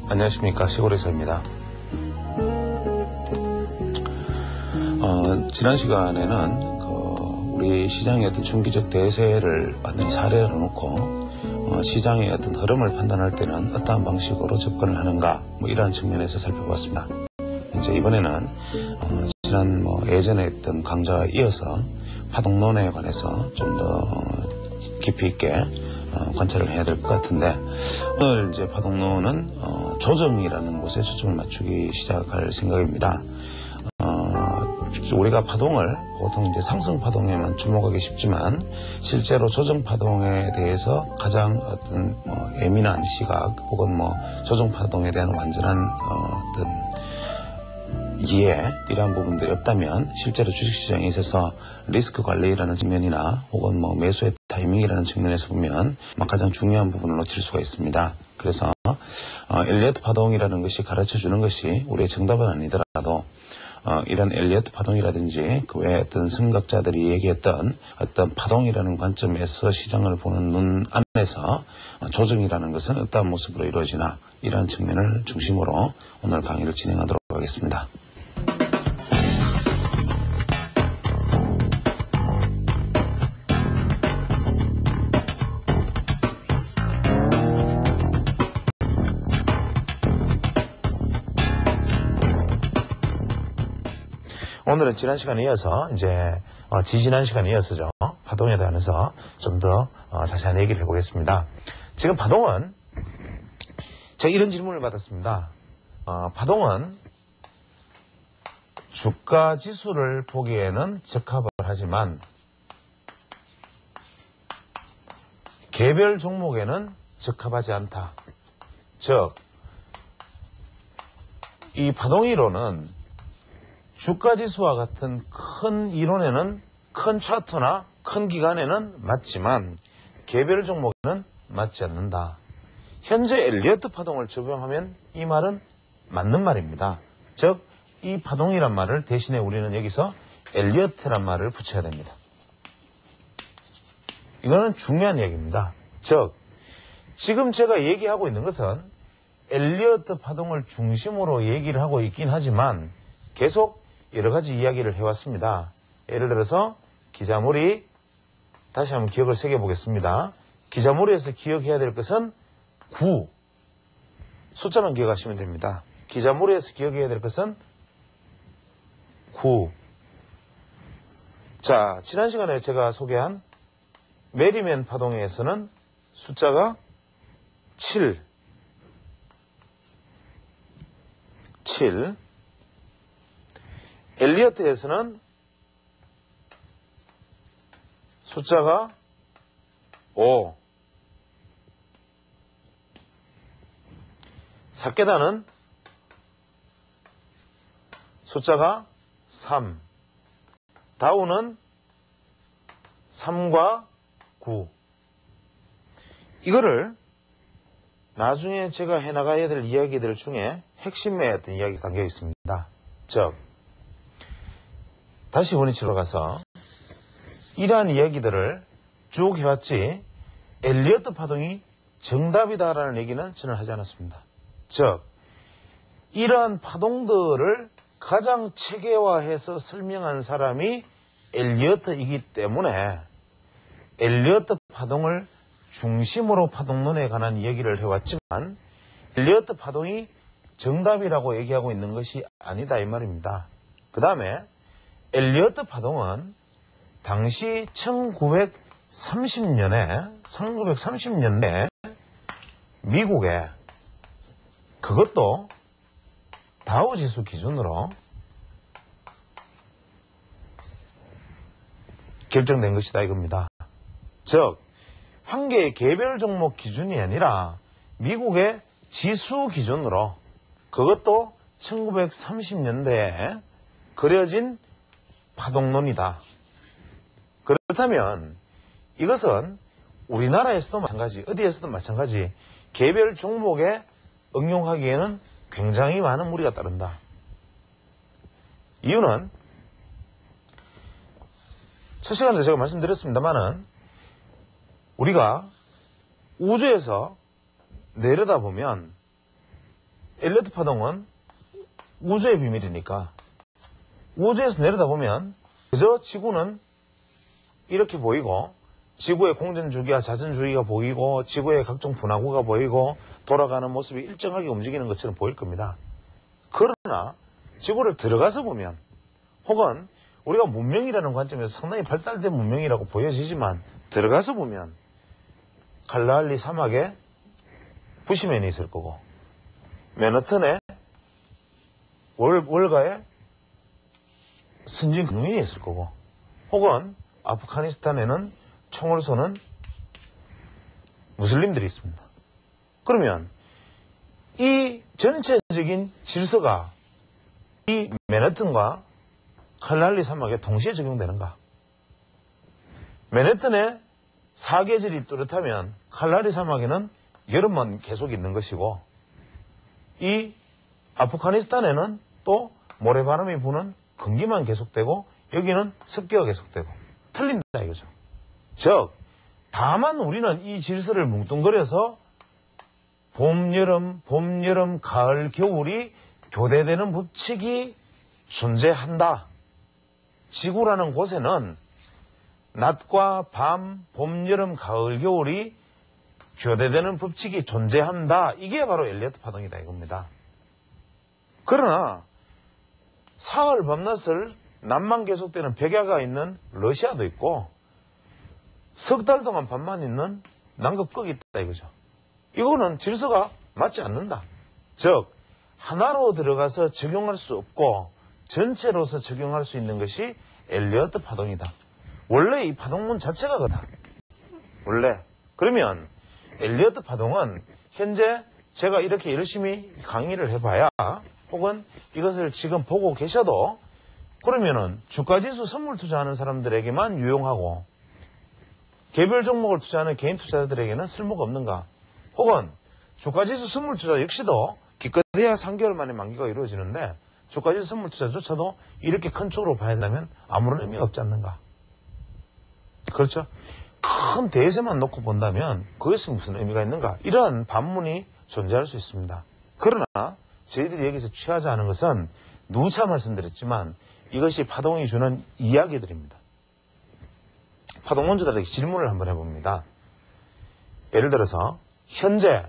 안녕하십니까, 시골에서입니다. 지난 시간에는 우리 시장의 어떤 중기적 대세를 완전히 사례로 놓고 시장의 어떤 흐름을 판단할 때는 어떠한 방식으로 접근을 하는가, 이러한 측면에서 살펴봤습니다. 이제 이번에는 지난 예전에 했던 강좌에 이어서 파동론에 관해서 좀 더 깊이 있게 관찰을 해야 될 것 같은데, 오늘 이제 파동론은 조정이라는 곳에 초점을 맞추기 시작할 생각입니다. 우리가 파동을 보통 이제 상승 파동에만 주목하기 쉽지만, 실제로 조정 파동에 대해서 가장 어떤 예민한 시각 혹은 조정 파동에 대한 완전한 어떤 이해, 이러한 부분들이 없다면 실제로 주식시장에 있어서 리스크 관리라는 측면이나 혹은 매수의 타이밍이라는 측면에서 보면 가장 중요한 부분을 놓칠 수가 있습니다. 그래서 엘리어트 파동이라는 것이 가르쳐주는 것이 우리의 정답은 아니더라도 이런 엘리어트 파동이라든지 그 외에 어떤 선각자들이 얘기했던 어떤 파동이라는 관점에서 시장을 보는 눈 안에서 조정이라는 것은 어떠한 모습으로 이루어지나, 이러한 측면을 중심으로 오늘 강의를 진행하도록 하겠습니다. 오늘은 지난 시간에 이어서 지지난 시간에 이어서죠. 파동에 대해서 좀 더 자세한 얘기를 해보겠습니다. 지금 파동은 제가 이런 질문을 받았습니다. 파동은 주가 지수를 보기에는 적합을 하지만 개별 종목에는 적합하지 않다. 즉, 이 파동이론은 주가지수와 같은 큰 이론에는, 큰 차트나 큰 기간에는 맞지만 개별 종목에는 맞지 않는다. 현재 엘리어트 파동을 적용하면 이 말은 맞는 말입니다. 즉, 이 파동이란 말을 대신에 우리는 여기서 엘리어트란 말을 붙여야 됩니다. 이거는 중요한 얘기입니다. 즉, 지금 제가 얘기하고 있는 것은 엘리어트 파동을 중심으로 얘기를 하고 있긴 하지만 계속 여러 가지 이야기를 해왔습니다. 예를 들어서 기자몰이, 다시 한번 기억을 새겨보겠습니다. 기자몰이에서 기억해야 될 것은 9. 숫자만 기억하시면 됩니다. 기자몰이에서 기억해야 될 것은 9. 자, 지난 시간에 제가 소개한 메리맨 파동에서는 숫자가 7. 엘리어트에서는 숫자가 5. 사케다는 숫자가 3. 다우는 3과 9. 이거를 나중에 제가 해나가야 될 이야기들 중에 핵심의 어떤 이야기가 담겨 있습니다. 즉, 다시 원위치로 가서 이러한 이야기들을 쭉 해왔지 엘리어트 파동이 정답이다라는 얘기는 저는 하지 않았습니다. 즉, 이러한 파동들을 가장 체계화해서 설명한 사람이 엘리어트이기 때문에 엘리어트 파동을 중심으로 파동론에 관한 얘기를 해왔지만 엘리어트 파동이 정답이라고 얘기하고 있는 것이 아니다, 이 말입니다. 그 다음에 엘리어트 파동은 당시 1930년대 미국에, 그것도 다우지수 기준으로 결정된 것이다, 이겁니다. 즉, 한 개의 개별 종목 기준이 아니라 미국의 지수 기준으로, 그것도 1930년대에 그려진 파동론이다. 그렇다면 이것은 우리나라에서도 마찬가지, 어디에서도 마찬가지, 개별 종목에 응용하기에는 굉장히 많은 무리가 따른다. 이유는 첫 시간에 제가 말씀드렸습니다만은 우리가 우주에서 내려다보면 엘리어트 파동은 우주의 비밀이니까 우주에서 내려다보면 그저 지구는 이렇게 보이고 지구의 공전주기와 자전주기가 보이고 지구의 각종 분화구가 보이고 돌아가는 모습이 일정하게 움직이는 것처럼 보일 겁니다. 그러나 지구를 들어가서 보면 혹은 우리가 문명이라는 관점에서 상당히 발달된 문명이라고 보여지지만 들어가서 보면 칼라할리 사막에 부시맨이 있을 거고 맨하튼에 월가에 선진 금융인이 있을 거고 혹은 아프가니스탄에는 총을 쏘는 무슬림들이 있습니다. 그러면 이 전체적인 질서가 이 맨하튼과 칼라할리 사막에 동시에 적용되는가? 맨하튼에 사계절이 뚜렷하면 칼라할리 사막에는 여름만 계속 있는 것이고 이 아프가니스탄에는 또 모래바람이 부는 건기만 계속되고 여기는 습기가 계속되고 틀린다 이거죠. 즉 다만 우리는 이 질서를 뭉뚱그려서 봄, 여름, 가을, 겨울이 교대되는 법칙이 존재한다. 지구라는 곳에는 낮과 밤, 봄, 여름, 가을, 겨울이 교대되는 법칙이 존재한다. 이게 바로 엘리어트 파동이다 이겁니다. 그러나 사흘 밤낮을 낮만 계속되는 백야가 있는 러시아도 있고 석 달 동안 밤만 있는 남극극이 있다 이거죠. 이거는 질서가 맞지 않는다. 즉 하나로 들어가서 적용할 수 없고 전체로서 적용할 수 있는 것이 엘리어트 파동이다. 원래 이 파동문 자체가 그렇다. 원래. 그러면 엘리어트 파동은 현재 제가 이렇게 열심히 강의를 해봐야 혹은 이것을 지금 보고 계셔도 그러면은 주가지수 선물 투자하는 사람들에게만 유용하고 개별 종목을 투자하는 개인 투자자들에게는 쓸모가 없는가? 혹은 주가지수 선물 투자 역시도 기껏해야 3개월 만에 만기가 이루어지는데 주가지수 선물 투자조차도 이렇게 큰 쪽으로 봐야 된다면 아무런 의미가 없지 않는가? 그렇죠? 큰 대세만 놓고 본다면 그것이 무슨 의미가 있는가? 이런 반문이 존재할 수 있습니다. 그러나 저희들이 여기서 취하지 않은 것은 누차 말씀드렸지만 이것이 파동이 주는 이야기들입니다. 파동론자들에게 질문을 한번 해봅니다. 예를 들어서 현재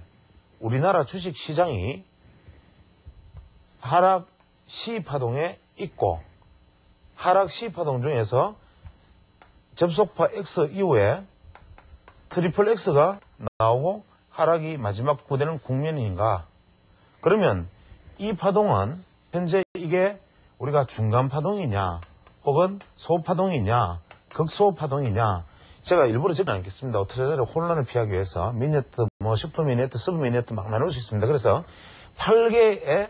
우리나라 주식시장이 하락 시파동에 있고 하락 시파동 중에서 접속파 X 이후에 트리플 X가 나오고 하락이 마지막 구되는 국면인가? 그러면 이 파동은 현재 이게 우리가 중간 파동이냐 혹은 소파동이냐 극소파동이냐 제가 일부러 적지 않겠습니다. 투자자들의 혼란을 피하기 위해서 미니트, 슈퍼미니트, 서브미니트 막 나눌 수 있습니다. 그래서 8개의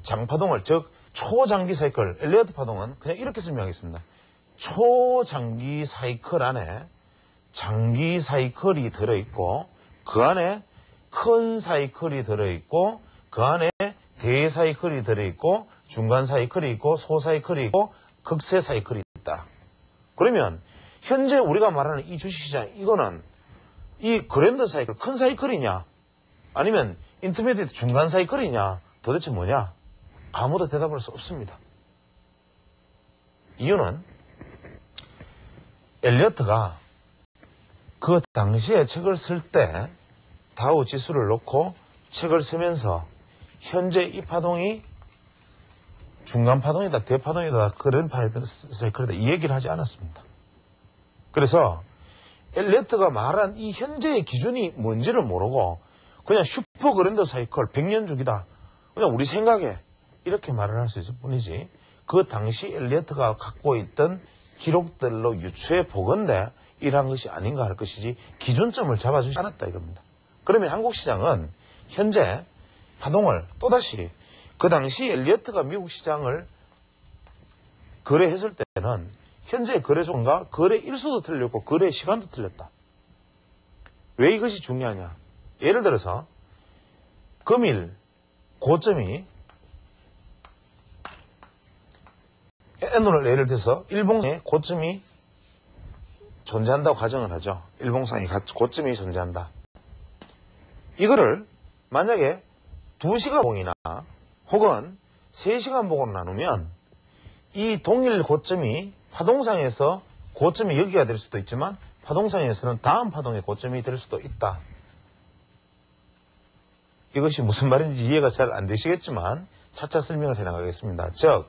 장파동을 즉 초장기 사이클 엘리어트 파동은 그냥 이렇게 설명하겠습니다. 초장기 사이클 안에 장기 사이클이 들어있고 그 안에 큰 사이클이 들어있고 그 안에 대사이클이 들어있고 중간 사이클이 있고 소사이클이 있고 극세 사이클이 있다. 그러면 현재 우리가 말하는 이 주식시장 이거는 이 그랜드 사이클 큰 사이클이냐 아니면 인터미디어트 중간 사이클이냐 도대체 뭐냐 아무도 대답할 수 없습니다. 이유는 엘리어트가 그 당시에 책을 쓸 때 다우 지수를 놓고 책을 쓰면서 현재 이 파동이 중간 파동이다, 대파동이다, 그런 사이클이다 이 얘기를 하지 않았습니다. 그래서 엘리어트가 말한 이 현재의 기준이 뭔지를 모르고 그냥 슈퍼 그랜드 사이클 100년 주기다. 그냥 우리 생각에 이렇게 말을 할 수 있을 뿐이지 그 당시 엘리어트가 갖고 있던 기록들로 유추해 보건대 이러한 것이 아닌가 할 것이지 기준점을 잡아주지 않았다 이겁니다. 그러면 한국 시장은 현재 파동을 또다시 그 당시 엘리어트가 미국 시장을 거래했을 때는 현재 거래소가 거래 일수도 틀렸고 거래 시간도 틀렸다. 왜 이것이 중요하냐? 예를 들어서 금일 고점이 N을 예를 들어서 일봉상에 고점이 존재한다고 가정을 하죠. 일봉상에 고점이 존재한다. 이거를 만약에 2시간 봉이나 혹은 3시간 봉으로 나누면 이 동일 고점이 파동상에서 고점이 여기가 될 수도 있지만 파동상에서는 다음 파동의 고점이 될 수도 있다. 이것이 무슨 말인지 이해가 잘 안 되시겠지만 차차 설명을 해나가겠습니다. 즉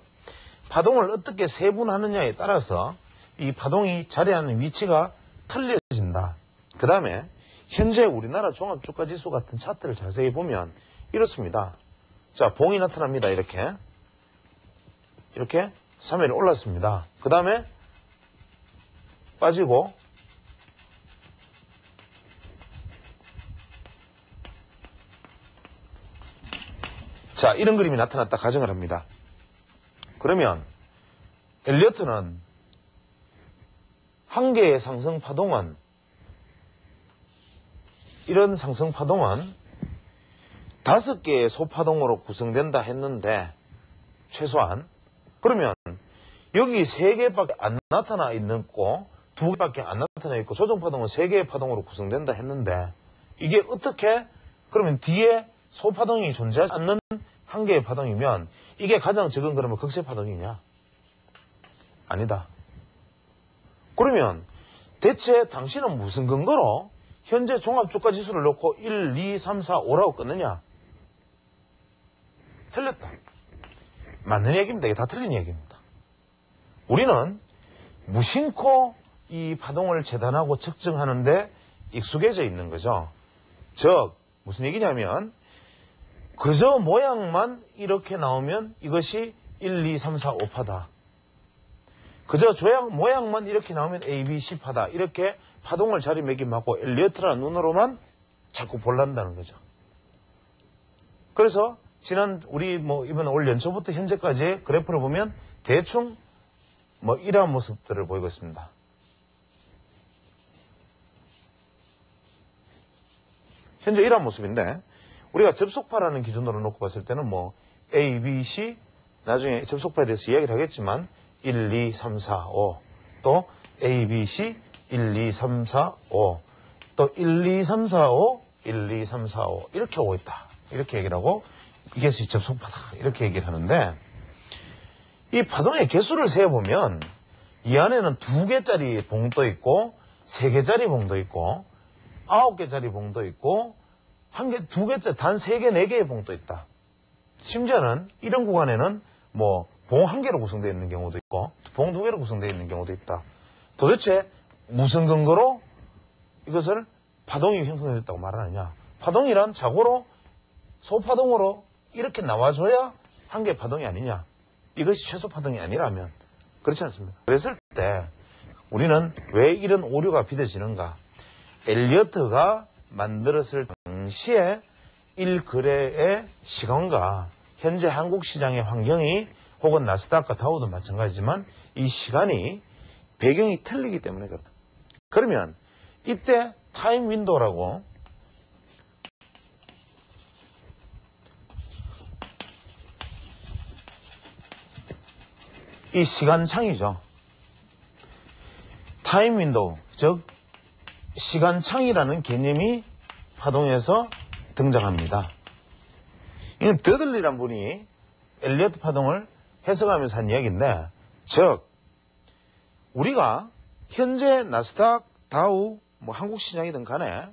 파동을 어떻게 세분하느냐에 따라서 이 파동이 자리하는 위치가 틀려진다. 그 다음에 현재 우리나라 종합주가지수 같은 차트를 자세히 보면 이렇습니다. 자, 봉이 나타납니다. 이렇게 3일이 올랐습니다. 그 다음에 빠지고 자, 이런 그림이 나타났다 가정을 합니다. 그러면 엘리어트는 한 개의 상승 파동은 이런 상승 파동은 5개의 소파동으로 구성된다 했는데 최소한 그러면 여기 3개밖에 안 나타나 있고 2개밖에 안 나타나 있고 조정파동은 3개의 파동으로 구성된다 했는데 이게 어떻게 그러면 뒤에 소파동이 존재하지 않는 한 개의 파동이면 이게 가장 적은 그러면 극세파동이냐? 아니다. 그러면 대체 당신은 무슨 근거로 현재 종합주가지수를 놓고 1, 2, 3, 4, 5라고 끊느냐? 틀렸다. 맞는 얘기입니다. 이게 다 틀린 얘기입니다. 우리는 무심코 이 파동을 재단하고 측정하는데 익숙해져 있는 거죠. 즉 무슨 얘기냐면 그저 모양만 이렇게 나오면 이것이 1, 2, 3, 4, 5파다. 그저 모양만 이렇게 나오면 A, B, C파다. 이렇게 파동을 자리매김하고 엘리어트라는 눈으로만 자꾸 볼란다는 거죠. 그래서 우리 이번 올 연초부터 현재까지 그래프를 보면 대충 이러한 모습들을 보이고 있습니다. 현재 이러한 모습인데 우리가 접속파라는 기준으로 놓고 봤을 때는 A, B, C 나중에 접속파에 대해서 이야기를 하겠지만 1, 2, 3, 4, 5 또 A, B, C 1, 2, 3, 4, 5 또 1, 2, 3, 4, 5 1, 2, 3, 4, 5 이렇게 오고 있다. 이렇게 얘기를 하고 이것이 접속파다. 이렇게 얘기를 하는데 이 파동의 개수를 세어보면 이 안에는 2개짜리 봉도 있고 3개짜리 봉도 있고 9개짜리 봉도 있고 2개짜리 단 3개, 4개의 봉도 있다. 심지어는 이런 구간에는 봉 1개로 구성되어 있는 경우도 있고 봉 2개로 구성되어 있는 경우도 있다. 도대체 무슨 근거로 이것을 파동이 형성됐다고 말하느냐? 파동이란 자고로 소파동으로 이렇게 나와줘야 한 개의 파동이 아니냐? 이것이 최소 파동이 아니라면 그렇지 않습니다. 그랬을 때 우리는 왜 이런 오류가 빚어지는가? 엘리어트가 만들었을 당시에 1거래의 시간과 현재 한국 시장의 환경이 혹은 나스닥과 다우도 마찬가지지만 이 시간이 배경이 틀리기 때문에 그렇다. 그러면 이때 타임 윈도우라고 이 시간창이죠. 타임 윈도우, 즉 시간창이라는 개념이 파동에서 등장합니다. 이건 더들리란 분이 엘리어트 파동을 해석하면서 한 이야기인데, 즉 우리가 현재 나스닥, 다우, 한국 시장이든 간에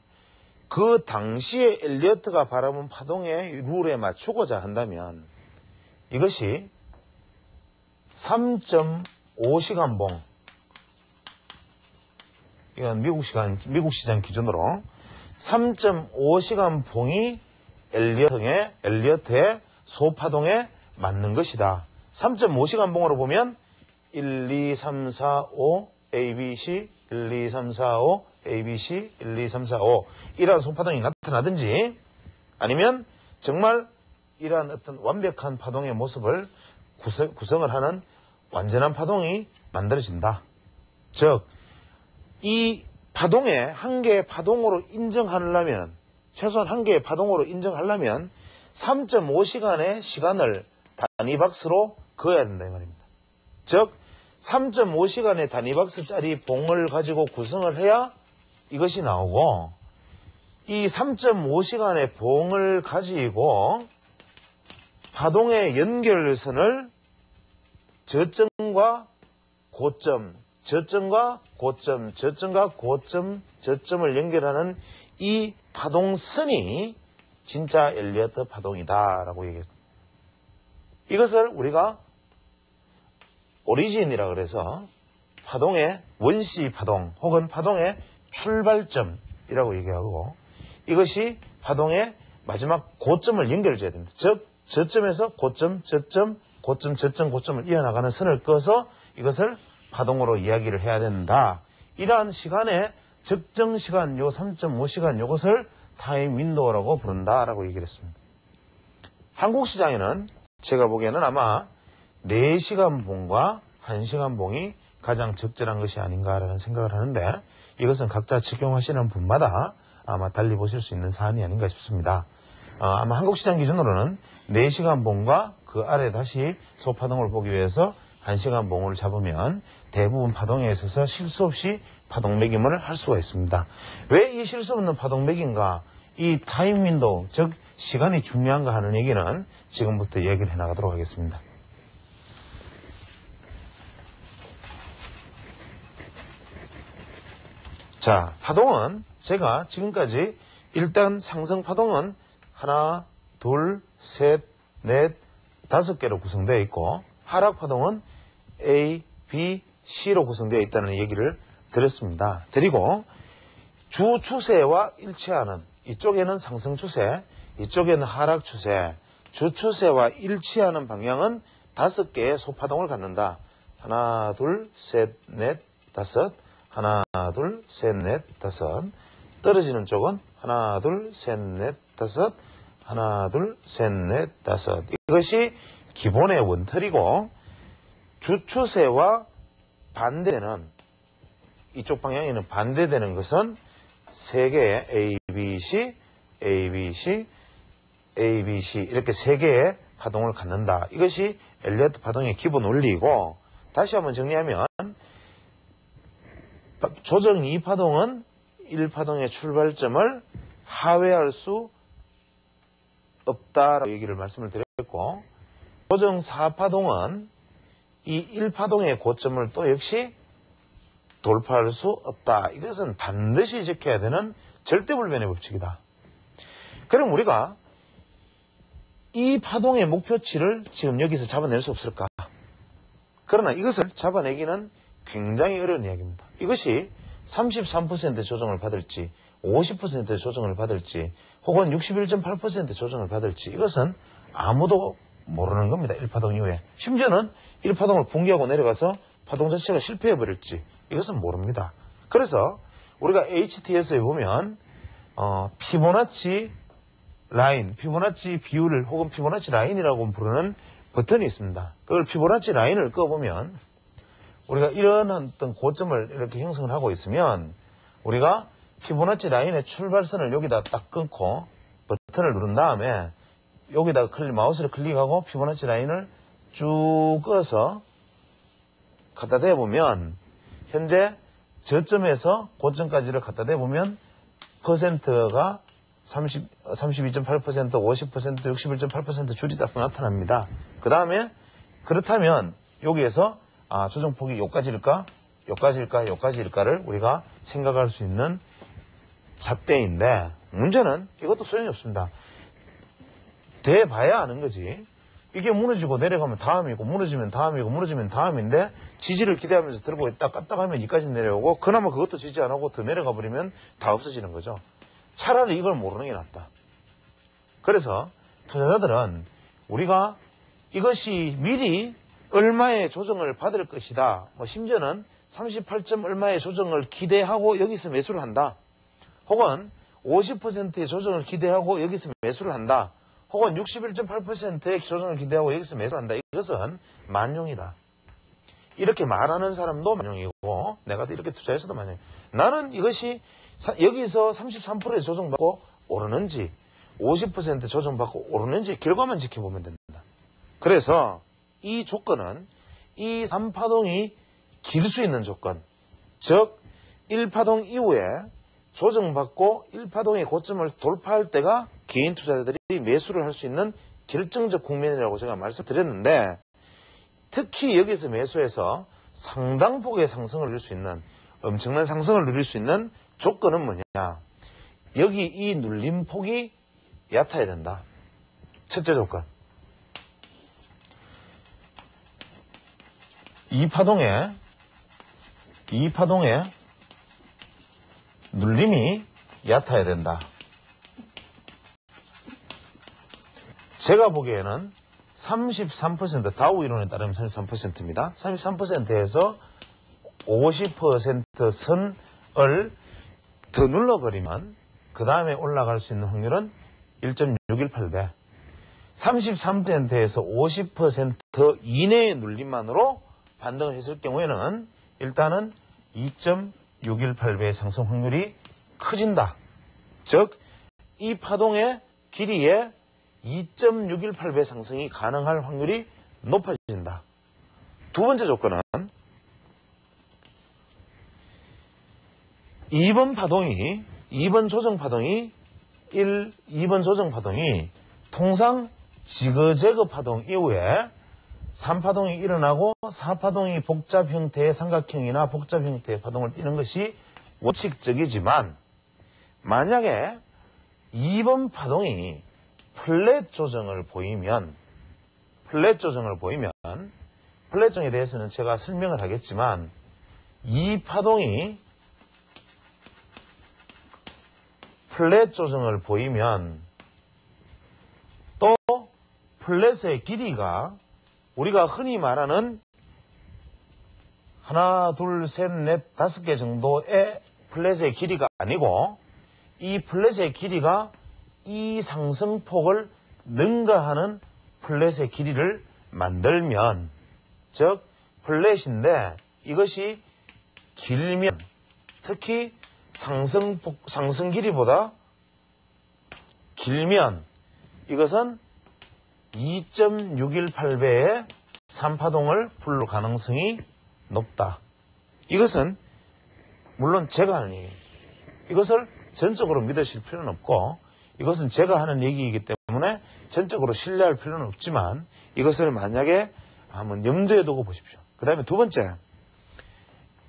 그 당시에 엘리어트가 바라본 파동의 룰에 맞추고자 한다면 이것이 3.5시간 봉, 이건 미국 시장 기준으로 3.5시간 봉이 엘리어트의 소파동에 맞는 것이다. 3.5시간 봉으로 보면 1, 2, 3, 4, 5, A, B, C, 1, 2, 3, 4, 5, A, B, C, 1, 2, 3, 4, 5 이러한 소파동이 나타나든지 아니면 정말 이러한 어떤 완벽한 파동의 모습을 구성을 하는 완전한 파동이 만들어진다. 즉, 이 파동에 한 개의 파동으로 인정하려면 최소한 한 개의 파동으로 인정하려면 3.5시간의 시간을 단위박스로 그어야 된다 이 말입니다. 즉 3.5시간의 단위박스짜리 봉을 가지고 구성을 해야 이것이 나오고 이 3.5시간의 봉을 가지고 파동의 연결선을 저점과 고점, 저점과 고점, 저점과 고점, 저점을 연결하는 이 파동선이 진짜 엘리어트 파동이다라고 얘기했습니다. 이것을 우리가 오리진이라 그래서 파동의 원시 파동 혹은 파동의 출발점이라고 얘기하고, 이것이 파동의 마지막 고점을 연결해줘야 됩니다. 즉 저점에서 고점, 저점, 고점, 저점, 고점을 이어나가는 선을 꺼서 이것을 파동으로 이야기를 해야 된다. 이러한 시간에 적정 시간, 요 3.5시간 요것을 타임 윈도우라고 부른다라고 얘기를 했습니다. 한국 시장에는 제가 보기에는 아마 4시간 봉과 1시간 봉이 가장 적절한 것이 아닌가라는 생각을 하는데, 이것은 각자 적용하시는 분마다 아마 달리 보실 수 있는 사안이 아닌가 싶습니다. 아마 한국 시장 기준으로는 4시간 봉과 그 아래 다시 소파동을 보기 위해서 1시간 봉을 잡으면 대부분 파동에 있어서 실수 없이 파동 매김을 할 수가 있습니다. 왜 이 실수 없는 파동 매김과 이 타임 윈도우, 즉 시간이 중요한가 하는 얘기는 지금부터 얘기를 해나가도록 하겠습니다. 자, 파동은 제가 지금까지 일단 상승 파동은 하나, 둘, 셋, 넷, 5개로 구성되어 있고, 하락 파동은 A, B, C로 구성되어 있다는 얘기를 드렸습니다. 드리고 주 추세와 일치하는, 이쪽에는 상승 추세, 이쪽에는 하락 추세, 주 추세와 일치하는 방향은 5개의 소파동을 갖는다. 하나, 둘, 셋, 넷, 5. 하나, 둘, 셋, 넷, 5. 떨어지는 쪽은 하나, 둘, 셋, 넷, 5. 하나, 둘, 셋, 넷, 5. 이것이 기본의 원틀이고, 주추세와 반대되는, 이쪽 방향에는 반대되는 것은 3개의 A, B, C, A, B, C, A, B, C 이렇게 3개의 파동을 갖는다. 이것이 엘리어트 파동의 기본 원리이고, 다시 한번 정리하면 조정 2파동은 1파동의 출발점을 하회할 수 없다라고 얘기를 말씀을 드렸고, 조정 4파동은 이 1파동의 고점을 또 역시 돌파할 수 없다. 이것은 반드시 지켜야 되는 절대불변의 법칙이다. 그럼 우리가 이 파동의 목표치를 지금 여기서 잡아낼 수 없을까? 그러나 이것을 잡아내기는 굉장히 어려운 이야기입니다. 이것이 33% 조정을 받을지 50% 조정을 받을지 혹은 61.8% 조정을 받을지 이것은 아무도 모르는 겁니다. 1파동 이후에. 심지어는 1파동을 붕괴하고 내려가서 파동 자체가 실패해버릴지 이것은 모릅니다. 그래서 우리가 HTS에 보면 피보나치 라인, 피보나치 비율을 혹은 피보나치 라인이라고 부르는 버튼이 있습니다. 그걸 피보나치 라인을 꺼보면 우리가 이런 어떤 고점을 이렇게 형성을 하고 있으면 우리가 피보나치 라인의 출발선을 여기다 딱 끊고 버튼을 누른 다음에 여기다가 마우스를 클릭하고 피보나치 라인을 쭉 꺼서 갖다 대보면 현재 저점에서 고점까지를 갖다 대보면 퍼센트가 32.8%, 50%, 61.8% 줄이 딱 나타납니다. 그 다음에 그렇다면 여기에서 조정폭이 요까지일까? 요까지일까? 요까지일까를 우리가 생각할 수 있는 잣대인데 문제는 이것도 소용이 없습니다. 돼봐야 아는 거지. 이게 무너지고 내려가면 다음이고 무너지면 다음이고 무너지면 다음인데 지지를 기대하면서 들고 있다 깠다 가면 이까지 내려오고 그나마 그것도 지지 안 하고 더 내려가 버리면 다 없어지는 거죠. 차라리 이걸 모르는 게 낫다. 그래서 투자자들은 우리가 이것이 미리 얼마의 조정을 받을 것이다. 심지어는 38점 얼마의 조정을 기대하고 여기서 매수를 한다. 혹은 50%의 조정을 기대하고 여기서 매수를 한다. 혹은 61.8%의 조정을 기대하고 여기서 매수를 한다. 이것은 만용이다. 이렇게 말하는 사람도 만용이고 내가 이렇게 투자해서도 만용. 나는 이것이 여기서 33%의 조정받고 오르는지 50% 조정받고 오르는지 결과만 지켜보면 된다. 그래서 이 조건은 이 3파동이 길 수 있는 조건, 즉 1파동 이후에 조정받고 1파동의 고점을 돌파할 때가 개인 투자자들이 매수를 할 수 있는 결정적 국면이라고 제가 말씀드렸는데 특히 여기서 매수해서 상당폭의 상승을 누릴 수 있는 엄청난 상승을 누릴 수 있는 조건은 뭐냐? 여기 이 눌림폭이 얕아야 된다. 첫째 조건. 이 파동에 눌림이 얕아야 된다. 제가 보기에는 33% 다우 이론에 따르면 33%입니다. 33%에서 50% 선을 더 눌러버리면 그 다음에 올라갈 수 있는 확률은 1.618배. 33%에서 50% 이내의 눌림만으로 반등을 했을 경우에는 일단은 2.618배의 상승 확률이 커진다. 즉, 이 파동의 길이에 2.618배 상승이 가능할 확률이 높아진다. 두 번째 조건은 2번 조정 파동이 2번 조정 파동이 통상 지그재그 파동 이후에 3파동이 일어나고 4파동이 복잡 형태의 삼각형이나 복잡 형태의 파동을 띠는 것이 원칙적이지만 만약에 2번 파동이 플랫 조정에 대해서는 제가 설명을 하겠지만 이 파동이 플랫 조정을 보이면 또 플랫의 길이가 우리가 흔히 말하는 하나, 둘, 셋, 넷, 5개 정도의 플랫의 길이가 아니고 이 플랫의 길이가 이 상승폭을 능가하는 플랫의 길이를 만들면, 즉 플랫인데 이것이 길면, 특히 상승 길이보다 길면 이것은 2.618배의 3파동을 불 가능성이 높다. 이것은 물론 제가 하는 얘기예요. 이것을 전적으로 믿으실 필요는 없고 이것은 제가 하는 얘기이기 때문에 전적으로 신뢰할 필요는 없지만 이것을 만약에 한번 염두에 두고 보십시오. 그 다음에 두 번째,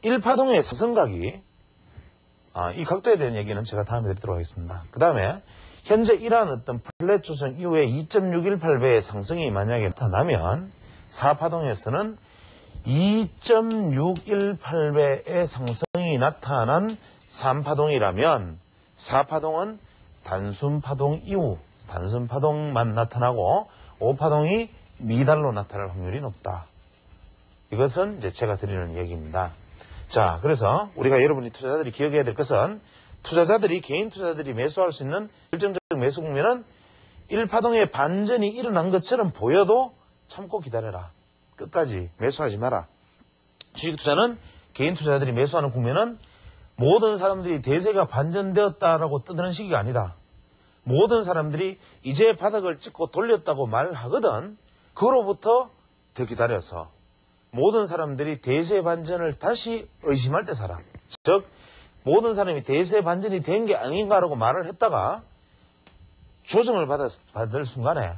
1파동의 상승각이 이 각도에 대한 얘기는 제가 다음에 드리도록 하겠습니다. 그 다음에 현재 이러한 어떤 플랫 조정 이후에 2.618배의 상승이 만약에 나타나면 4파동에서는 2.618배의 상승이 나타난 3파동이라면 4파동은 단순파동 이후 단순파동만 나타나고 5파동이 미달로 나타날 확률이 높다. 이것은 이제 제가 드리는 얘기입니다. 자, 그래서 우리가 여러분이 투자자들이 기억해야 될 것은 개인 투자자들이 매수할 수 있는 결정적 매수 국면은 1파동의 반전이 일어난 것처럼 보여도 참고 기다려라. 끝까지 매수하지 마라. 주식 투자는 개인 투자자들이 매수하는 국면은 모든 사람들이 대세가 반전되었다라고 떠드는 시기가 아니다. 모든 사람들이 이제 바닥을 찍고 돌렸다고 말을 하거든 그로부터 더 기다려서 모든 사람들이 대세 반전을 다시 의심할 때 사라. 즉 모든 사람이 대세 반전이 된 게 아닌가라고 말을 했다가 조정을 받을 순간에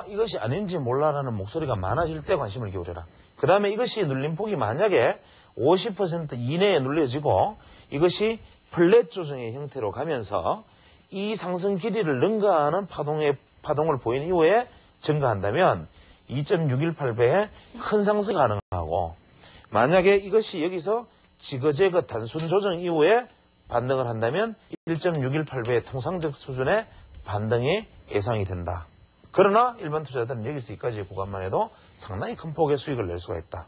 이것이 아닌지 몰라라는 목소리가 많아질 때 관심을 기울여라. 그 다음에 이것이 눌림폭이 만약에 50% 이내에 눌려지고 이것이 플랫 조정의 형태로 가면서 이 상승 길이를 능가하는 파동을 보인 이후에 증가한다면 2.618배의 큰 상승이 가능하고 만약에 이것이 여기서 지그재그 단순 조정 이후에 반등을 한다면 1.618배의 통상적 수준의 반등이 예상이 된다. 그러나 일반 투자자들은 여기서 여기까지의 구간만 해도 상당히 큰 폭의 수익을 낼 수가 있다.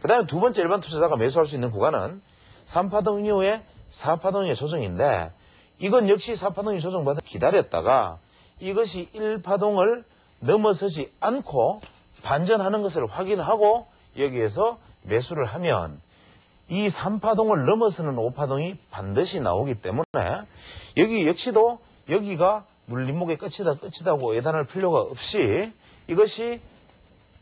그 다음에 두 번째 일반 투자자가 매수할 수 있는 구간은 3파동 이후에 4파동의 조정인데 이건 역시 4파동이 조정받아 기다렸다가 이것이 1파동을 넘어서지 않고 반전하는 것을 확인하고 여기에서 매수를 하면 이 3파동을 넘어서는 5파동이 반드시 나오기 때문에 여기 역시도 여기가 눌림목의 끝이다고 예단할 필요가 없이 이것이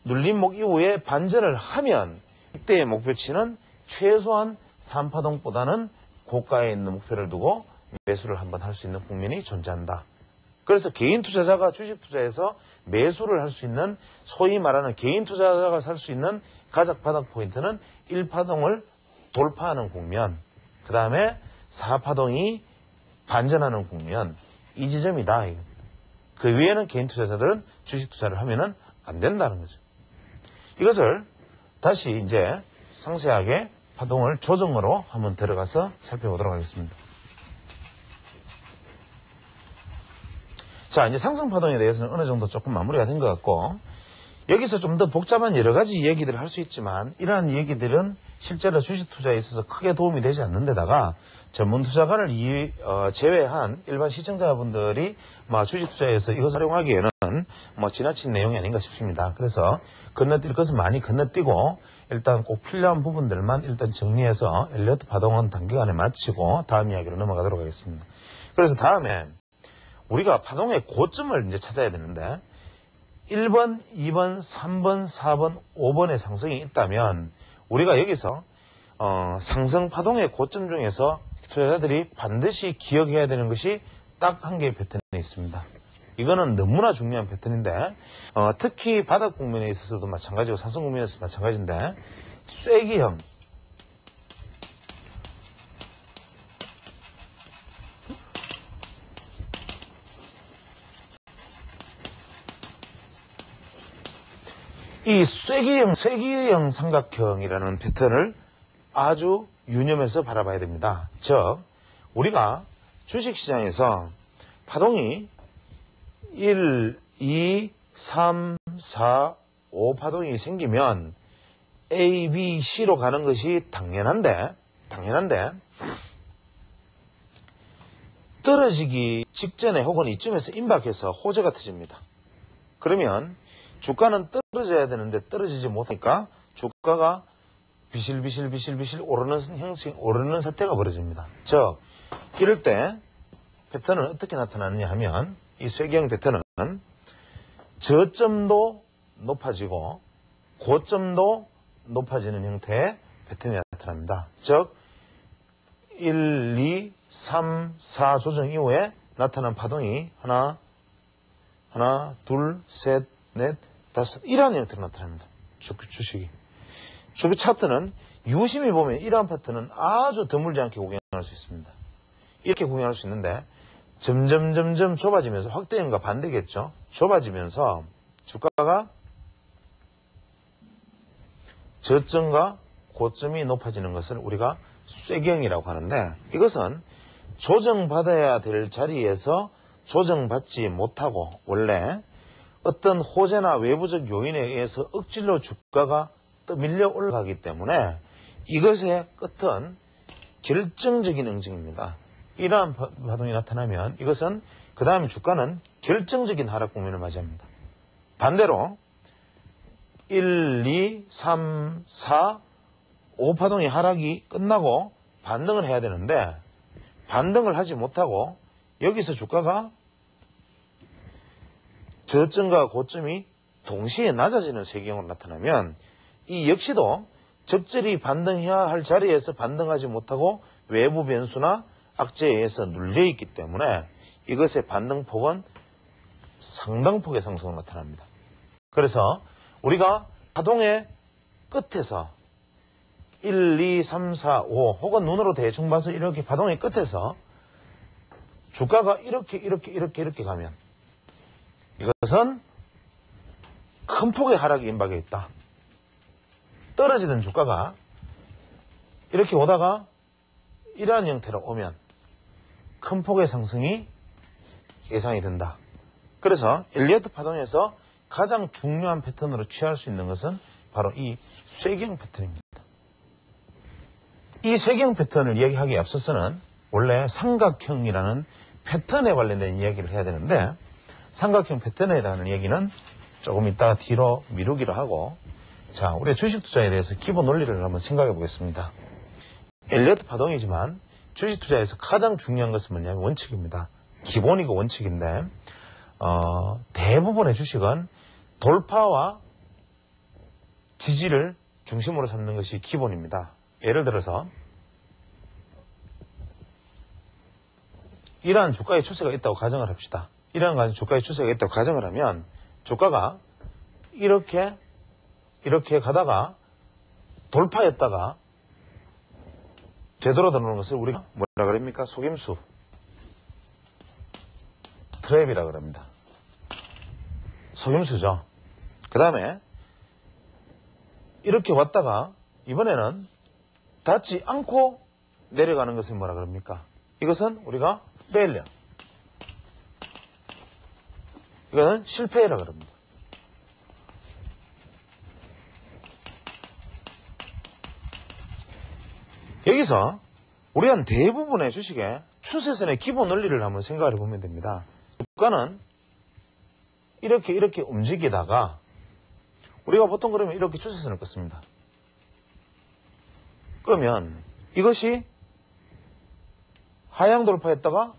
눌림목 이후에 반전을 하면 이때의 목표치는 최소한 3파동보다는 고가에 있는 목표를 두고 매수를 한번 할 수 있는 국면이 존재한다. 그래서 개인 투자자가 주식 투자에서 매수를 할 수 있는 소위 말하는 개인 투자자가 살 수 있는 가장 바닥 포인트는 1파동을 돌파하는 국면, 그 다음에 4파동이 반전하는 국면, 이 지점이다. 그 위에는 개인 투자자들은 주식 투자를 하면은 안 된다는 거죠. 이것을 다시 이제 상세하게 파동을 조정으로 한번 들어가서 살펴보도록 하겠습니다. 자, 이제 상승 파동에 대해서는 어느 정도 조금 마무리가 된 것 같고, 여기서 좀 더 복잡한 여러 가지 얘기들을 할 수 있지만, 이러한 얘기들은 실제로 주식 투자에 있어서 크게 도움이 되지 않는 데다가 전문 투자가를 제외한 일반 시청자분들이 주식 투자에서 이것을 활용하기에는 지나친 내용이 아닌가 싶습니다. 그래서 건너뛸 것은 많이 건너뛰고 일단 꼭 필요한 부분들만 일단 정리해서 엘리어트 파동은 단기간에 마치고 다음 이야기로 넘어가도록 하겠습니다. 그래서 다음에 우리가 파동의 고점을 이제 찾아야 되는데 1번, 2번, 3번, 4번, 5번의 상승이 있다면 우리가 여기서 상승 파동의 고점 중에서 투자자들이 반드시 기억해야 되는 것이 딱 한 개의 패턴이 있습니다. 이거는 너무나 중요한 패턴인데 특히 바닥 국면에 있어서도 마찬가지고 상승 국면에서 마찬가지인데 쐐기형 이 쐐기형 삼각형이라는 패턴을 아주 유념해서 바라봐야 됩니다. 즉 우리가 주식시장에서 파동이 1, 2, 3, 4, 5 파동이 생기면 A, B, C로 가는 것이 당연한데 떨어지기 직전에 혹은 이쯤에서 임박해서 호재가 터집니다. 그러면 주가는 떨어져야 되는데 떨어지지 못하니까 주가가 비실비실 오르는 사태가 벌어집니다. 즉 이럴 때 패턴은 어떻게 나타나느냐 하면 이 쐐기형 패턴은 저점도 높아지고 고점도 높아지는 형태의 패턴이 나타납니다. 즉 1, 2, 3, 4 조정 이후에 나타난 파동이 하나, 둘, 셋, 넷, 다섯 이러한 형태로 나타납니다. 주식이. 주식 차트는 유심히 보면 이러한 파트는 아주 드물지 않게 구경할 수 있습니다. 이렇게 구경할 수 있는데 점점 좁아지면서 확대형과 반대겠죠. 좁아지면서 주가가 저점과 고점이 높아지는 것을 우리가 쐐기형이라고 하는데 이것은 조정받아야 될 자리에서 조정받지 못하고 원래 어떤 호재나 외부적 요인에 의해서 억지로 주가가 또 밀려 올라가기 때문에 이것의 끝은 결정적인 응징입니다. 이러한 파동이 나타나면 이것은 그 다음에 주가는 결정적인 하락 국면을 맞이합니다. 반대로 1, 2, 3, 4, 5 파동의 하락이 끝나고 반등을 해야 되는데 반등을 하지 못하고 여기서 주가가 저점과 고점이 동시에 낮아지는 쐐기형으로 나타나면 이 역시도 적절히 반등해야 할 자리에서 반등하지 못하고 외부 변수나 악재에 의해서 눌려있기 때문에 이것의 반등폭은 상당폭의 상승으로 나타납니다. 그래서 우리가 파동의 끝에서 1, 2, 3, 4, 5 혹은 눈으로 대충 봐서 이렇게 파동의 끝에서 주가가 이렇게 가면 이것은 큰 폭의 하락이 임박해 있다. 떨어지던 주가가 이렇게 오다가 이러한 형태로 오면 큰 폭의 상승이 예상이 된다. 그래서 엘리어트 파동에서 가장 중요한 패턴으로 취할 수 있는 것은 바로 이 쐐기형 패턴입니다. 이 쐐기형 패턴을 이야기하기에 앞서서는 원래 삼각형이라는 패턴에 관련된 이야기를 해야 되는데 삼각형 패턴에 대한 이야기는 조금 이따가 뒤로 미루기로 하고 자, 우리 주식 투자에 대해서 기본 논리를 한번 생각해 보겠습니다. 엘리어트 파동이지만 주식 투자에서 가장 중요한 것은 뭐냐면 원칙입니다. 기본이고 원칙인데 대부분의 주식은 돌파와 지지를 중심으로 삼는 것이 기본입니다. 예를 들어서 이러한 주가의 추세가 있다고 가정을 합시다. 이런 주가의 추세가 있다고 가정을 하면 주가가 이렇게 가다가 돌파했다가 되돌아드는 것을 우리가 뭐라 그럽니까? 속임수, 트랩이라 그럽니다. 속임수죠. 그 다음에 이렇게 왔다가 이번에는 닿지 않고 내려가는 것을 뭐라 그럽니까? 이것은 우리가 페일리어, 이거는 실패라 그럽니다. 여기서 우리가 대부분의 주식의 추세선의 기본 원리를 한번 생각해 보면 됩니다. 주가는 이렇게 움직이다가 우리가 보통 그러면 이렇게 추세선을 긋습니다. 그러면 이것이 하향 돌파했다가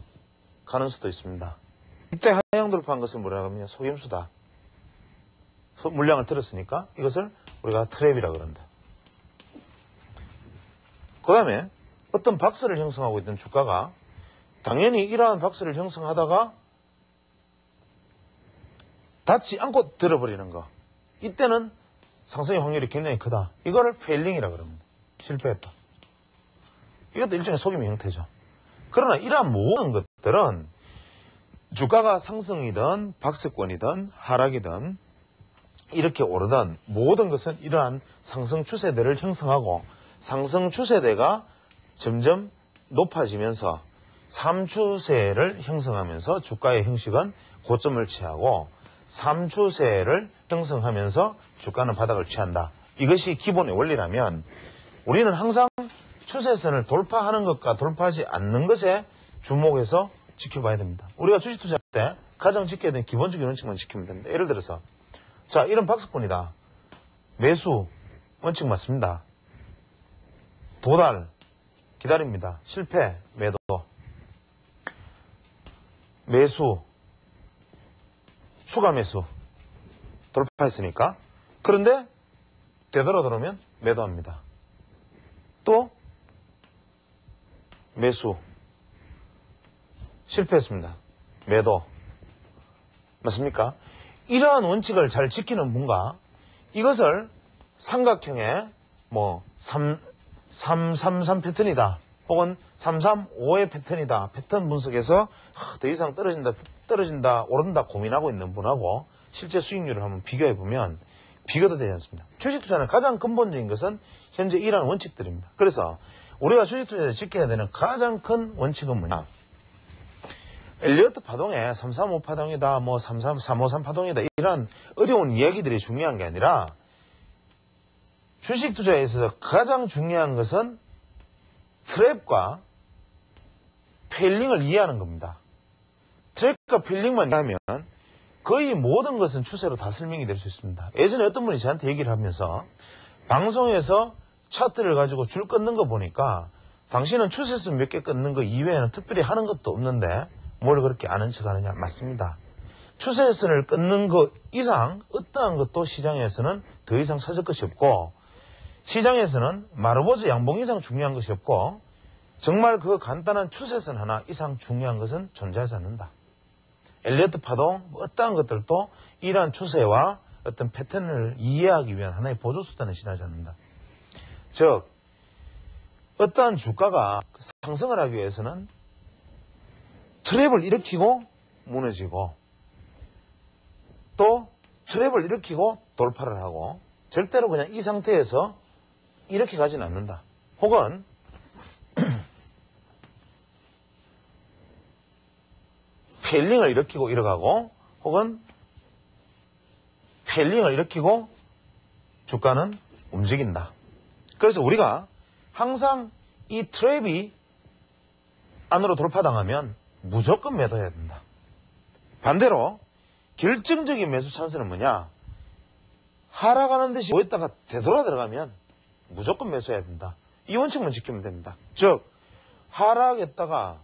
가는 수도 있습니다. 이때 하향 돌파한 것을 뭐라고 하면 속임수다. 물량을 들었으니까 이것을 우리가 트랩이라고 그런다. 그 다음에 어떤 박스를 형성하고 있던 주가가 당연히 이러한 박스를 형성하다가 닿지 않고 들어버리는 거. 이때는 상승의 확률이 굉장히 크다. 이거를 페일링이라고 그럽니다. 실패했다. 이것도 일종의 속임의 형태죠. 그러나 이러한 모든 것들은 주가가 상승이든 박스권이든 하락이든 이렇게 오르든 모든 것은 이러한 상승 추세대를 형성하고 상승 추세대가 점점 높아지면서 3추세를 형성하면서 주가의 형식은 고점을 취하고 3추세를 형성하면서 주가는 바닥을 취한다. 이것이 기본의 원리라면 우리는 항상 추세선을 돌파하는 것과 돌파하지 않는 것에 주목해서 지켜봐야 됩니다. 우리가 주식 투자할 때 가장 지켜야 되는 기본적인 원칙만 지키면 됩니다. 예를 들어서 자, 이런 박스권이다. 매수 원칙 맞습니다. 도달 기다립니다. 실패 매도 매수 추가 매수 돌파했으니까. 그런데 되돌아들어오면 매도합니다. 또 매수 실패했습니다. 매도 맞습니까? 이러한 원칙을 잘 지키는 분과 이것을 삼각형의 뭐 333 패턴이다 혹은 335의 패턴이다 패턴 분석에서 더 이상 떨어진다 오른다 고민하고 있는 분하고 실제 수익률을 한번 비교해 보면 비교도 되지 않습니다. 주식 투자는 가장 근본적인 것은 현재 이러한 원칙들입니다. 그래서 우리가 주식 투자에서 지켜야 되는 가장 큰 원칙은 뭐냐? 엘리어트 파동에 335 파동이다, 뭐 353 파동이다 이런 어려운 이야기들이 중요한 게 아니라 주식 투자에 있어서 가장 중요한 것은 트랩과 페일링을 이해하는 겁니다. 트랩과 페일링만 이해하면 거의 모든 것은 추세로 다 설명이 될 수 있습니다. 예전에 어떤 분이 저한테 얘기를 하면서 방송에서 차트를 가지고 줄 끊는 거 보니까 당신은 추세선 몇 개 끊는 거 이외에는 특별히 하는 것도 없는데 뭘 그렇게 아는 척 하느냐. 맞습니다. 추세선을 끊는 것 이상 어떠한 것도 시장에서는 더 이상 찾을 것이 없고 시장에서는 마르보즈 양봉 이상 중요한 것이 없고 정말 그 간단한 추세선 하나 이상 중요한 것은 존재하지 않는다. 엘리어트 파동 어떠한 것들도 이러한 추세와 어떤 패턴을 이해하기 위한 하나의 보조수단을 지나지 않는다. 즉 어떠한 주가가 상승을 하기 위해서는 트랩을 일으키고 무너지고 또 트랩을 일으키고 돌파를 하고 절대로 그냥 이 상태에서 이렇게 가지는 않는다. 혹은 페일링을 일으키고 일어가고 혹은 페일링을 일으키고 주가는 움직인다. 그래서 우리가 항상 이 트랩이 안으로 돌파당하면 무조건 매도해야 된다. 반대로 결정적인 매수 찬스는 뭐냐? 하락하는 듯이 보였다가 되돌아 들어가면 무조건 매수해야 된다. 이 원칙만 지키면 됩니다. 즉 하락했다가